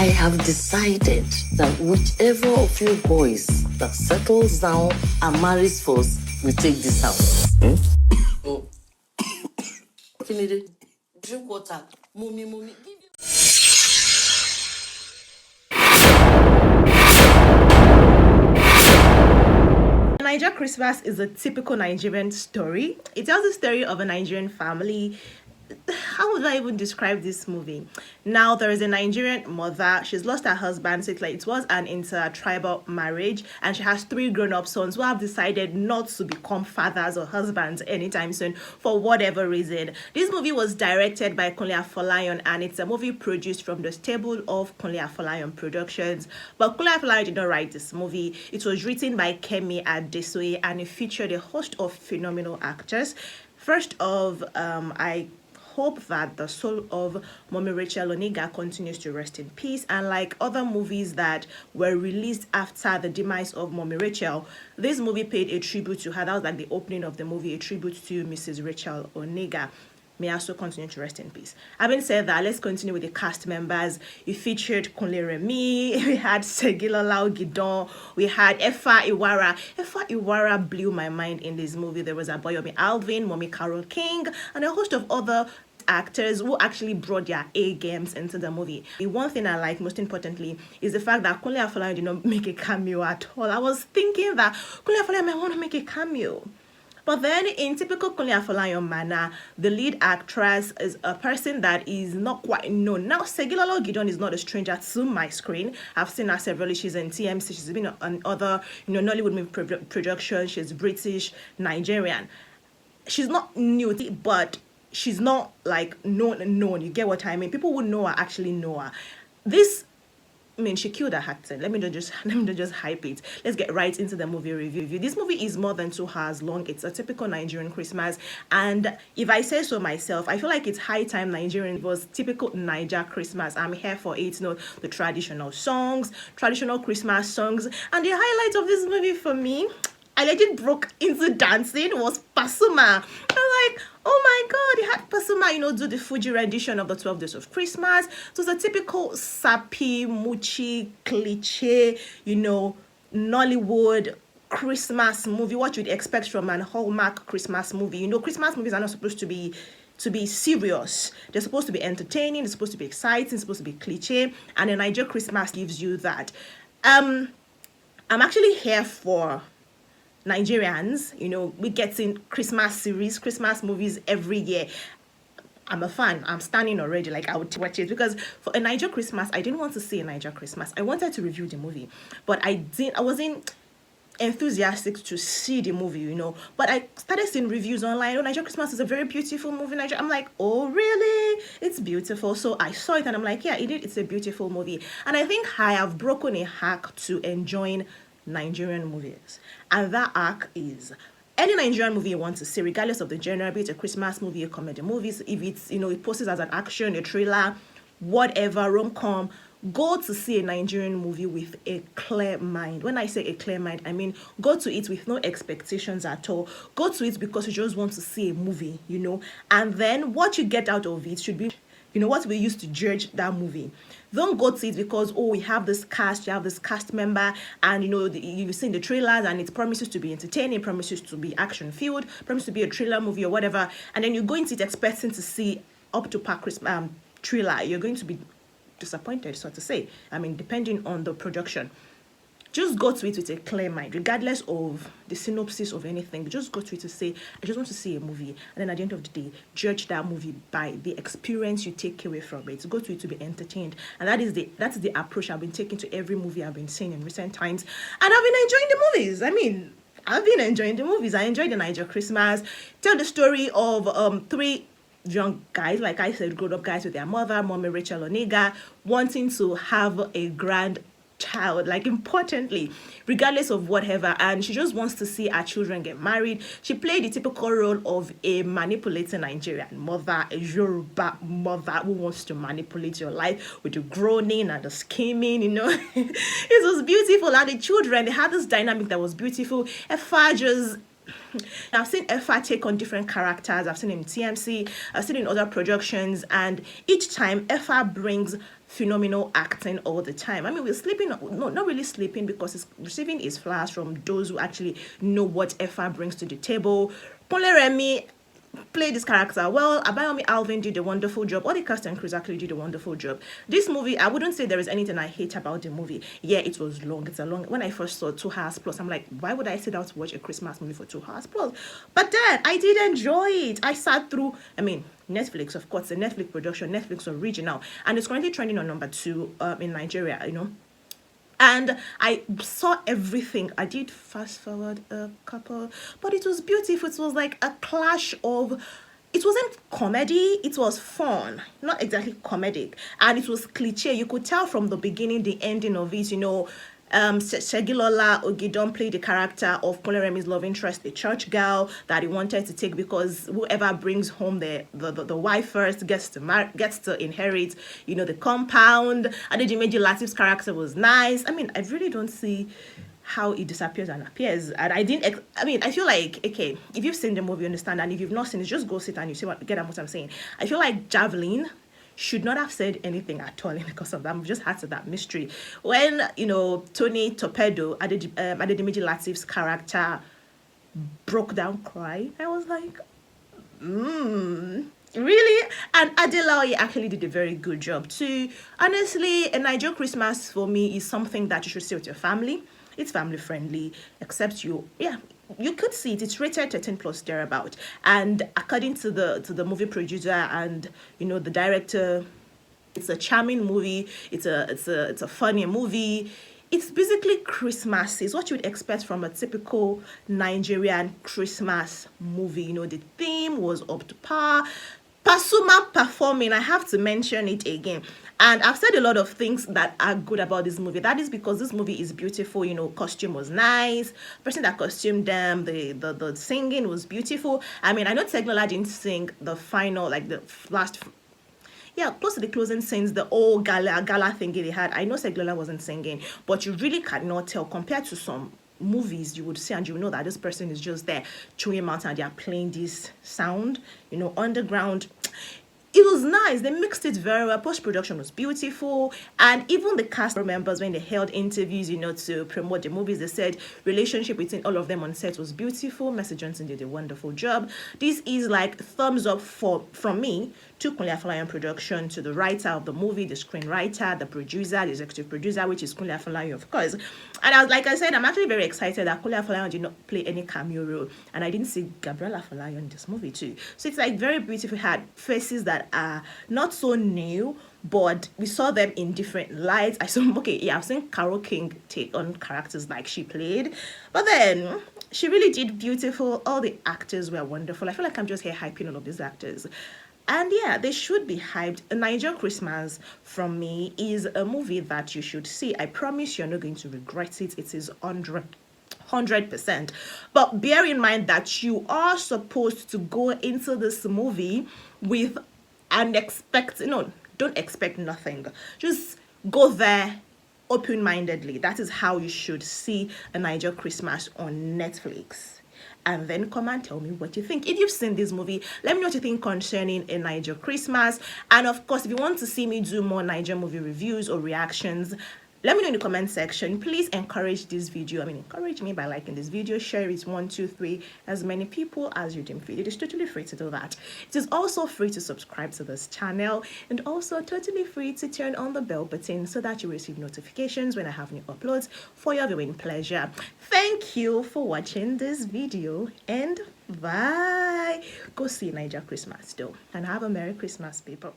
I have decided that whichever of you boys that settles down and marries first will take this house. Oh. Drink water. Mommy. Give you. NAIJA Christmas is a typical Nigerian story. It tells the story of a Nigerian family. How would I even describe this movie? Now, there is a Nigerian mother. She's lost her husband, so it was an intertribal marriage, and she has 3 grown-up sons who have decided not to become fathers or husbands anytime soon for whatever reason. This movie was directed by Kunle Afolayan, and it's a movie produced from the stable of Kunle Afolayan Productions. But Kunle Afolayan did not write this movie. It was written by Kemi Adesoye, and it featured a host of phenomenal actors. First of, I hope that the soul of Mommy Rachel Oniga continues to rest in peace. And like other movies that were released after the demise of Mommy Rachel, this movie paid a tribute to her. That was like the opening of the movie, a tribute to Mrs. Rachel Oniga. May also continue to rest in peace. Having said that, let's continue with the cast members. It featured Kunle Remi, we had Segilola, ogidan, we had Efa Iwara. Efa Iwara blew my mind in this movie. There was Abayomi, Alvin, Mommy Carol King, and a host of other actors who actually brought their A games into the movie. The one thing I like most importantly is the fact that Kunle Afolayan did not make a cameo at all. I was thinking that Kunle Afolayan might want to make a cameo. But then, in typical Kunle Afolayan manner, the lead actress is a person that is not quite known. Now, Segilola ogidan is not a stranger to my screen. I've seen her several. She's in TMC. She's been on other, Nollywood movie productions. She's British, Nigerian. She's not new, but she's not like known. You get what I mean? People who know her actually know her. She killed her accent. Let me just hype it. Let's get right into the movie review. This movie is more than 2 hours long. It's a typical Nigerian Christmas, and if I say so myself, I feel like it's high time Nigerian was typical NAIJA Christmas. I'm here for it. The traditional songs, traditional Christmas songs, and the highlight of this movie for me, I legit broke into dancing, was Pasuma. I'm like, oh my god, he had Pasuma, do the Fuji rendition of the 12 Days of Christmas. So it's a typical sappy, muchi, cliche, Nollywood Christmas movie, what you'd expect from an Hallmark Christmas movie. Christmas movies are not supposed to be serious. They're supposed to be entertaining, they're supposed to be exciting, they're supposed to be cliche, and a NAIJA Christmas gives you that. I'm actually here for Nigerians. We get in Christmas series, Christmas movies every year. I'm a fan. I'm standing already. Like, I would watch it because for a NAIJA Christmas, I didn't want to see a NAIJA Christmas. I wanted to review the movie, but I wasn't enthusiastic to see the movie, But I started seeing reviews online. NAIJA Christmas is a very beautiful movie. I'm like, oh really? It's beautiful. So I saw it and I'm like, yeah, it's a beautiful movie. And I think I have broken a hack to enjoying Nigerian movies, and that arc is any Nigerian movie you want to see, regardless of the genre, be it a Christmas movie, a comedy movie, if it's it poses as an action, a thriller, whatever, rom-com, go to see a Nigerian movie with a clear mind. When I say a clear mind, I mean go to it with no expectations at all. Go to it because you just want to see a movie, and then what you get out of it should be what we used to judge that movie. Don't go to it because, we have this cast, you have this cast member, and you've seen the trailers and it promises to be entertaining, promises to be action-filled, promises to be a thriller movie or whatever, and then you go into it expecting to see up to par thriller. You're going to be disappointed, so to say. Depending on the production. Just go to it with a clear mind, regardless of the synopsis of anything. Just go to it to say, I just want to see a movie. And then at the end of the day, judge that movie by the experience you take away from it. Go to it to be entertained. And that's the approach I've been taking to every movie I've been seeing in recent times. And I've been enjoying the movies. I've been enjoying the movies. I enjoyed the NAIJA Christmas. Tell the story of 3 young guys, like I said, grown-up guys with their mother, Mommy Rachel Oniga, wanting to have a grand child, like importantly, regardless of whatever, and she just wants to see her children get married. She played the typical role of a manipulating Nigerian mother, a Yoruba mother who wants to manipulate your life with the groaning and the scheming, It was beautiful, and the children, they had this dynamic that was beautiful. Efa just I've seen Effa take on different characters. I've seen him in TMC, I've seen in other productions, and each time Effa brings phenomenal acting all the time. I mean, we're sleeping, no, not really sleeping, because it's receiving his flowers from those who actually know what Effa brings to the table. Kunle Remi played this character well. Abayomi Alvin did a wonderful job. All the cast and crews actually did a wonderful job. This movie, I wouldn't say there is anything I hate about the movie. Yeah, it was long. It's a long. When I first saw 2 hours plus, I'm like, why would I sit down to watch a Christmas movie for 2 hours plus? But then I did enjoy it. I sat through. I mean, Netflix, of course, a Netflix production, Netflix original, and it's currently trending on number 2 in Nigeria. You know. And I saw everything. I did fast forward a couple, but it was beautiful. It was like a clash of, it wasn't comedy, it was fun, not exactly comedic, and it was cliche. You could tell from the beginning, the ending of it, you know. Segilola Ogidan played the character of Kunle Remi's love interest, the church girl that he wanted to take, because whoever brings home the wife first gets to inherit, you know, the compound. Adedimeji Lateef's character was nice. I mean, I really don't see how it disappears and appears, and I didn't. I mean, I feel like, okay, if you've seen the movie, you understand, and if you've not seen it, just go sit and you see what I'm saying. I feel like Javelin should not have said anything at all because of that. We've just had to that mystery. When, you know, Tony Torpedo, Adedimeji Lateef's character, broke down crying, I was like, really? And Adelaide actually did a very good job too. Honestly, a NAIJA Christmas for me is something that you should see with your family. It's family friendly, except you could see it. It's rated 13 plus thereabout. And according to the movie producer and, you know, the director, it's a charming movie. It's a funny movie. It's basically Christmas. It's what you would expect from a typical Nigerian Christmas movie. You know, the theme was up to par. Pasuma performing, I have to mention it again. And I've said a lot of things that are good about this movie. That is because this movie is beautiful. You know, costume was nice. The person that costumed them, the singing was beautiful. I mean, I know Segilola didn't sing the final, like the last, yeah, close to the closing scenes, the old gala thing they had. I know Segilola wasn't singing, but you really cannot tell compared to some movies you would see, and you know that this person is just there chewing out and they are playing this sound, you know, underground. It was nice. They mixed it very well. Post-production was beautiful. And even the cast members, when they held interviews, you know, to promote the movies, they said relationship between all of them on set was beautiful. Mercy Johnson did a wonderful job. This is like thumbs up from me to Kunle Afolayan production, to the writer of the movie, the screenwriter, the producer, the executive producer, which is Kunle Afolayan, of course. And like I said, I'm actually very excited that Kunle Afolayan did not play any cameo role. And I didn't see Gabrielle Afolayan in this movie too. So it's like very beautiful. Had faces that are not so new, but we saw them in different lights. I've seen Carole King take on characters like she played, but then she really did beautiful. All the actors were wonderful. I feel like I'm just here hyping all of these actors. And yeah, they should be hyped. A NAIJA Christmas, from me, is a movie that you should see. I promise you're not going to regret it. It is 100%. But bear in mind that you are supposed to go into this movie with don't expect nothing. Just go there open-mindedly. That is how you should see a NAIJA Christmas on Netflix. And then come and tell me what you think. If you've seen this movie, let me know what you think concerning a NAIJA Christmas. And of course, if you want to see me do more NAIJA movie reviews or reactions, let me know in the comment section. Please encourage this video. Encourage me by liking this video, share it 1, 2, 3, as many people as you deem fit. It is totally free to do that. It is also free to subscribe to this channel, and also totally free to turn on the bell button so that you receive notifications when I have new uploads for your viewing pleasure. Thank you for watching this video, and bye. Go see NAIJA Christmas though, and have a Merry Christmas, people.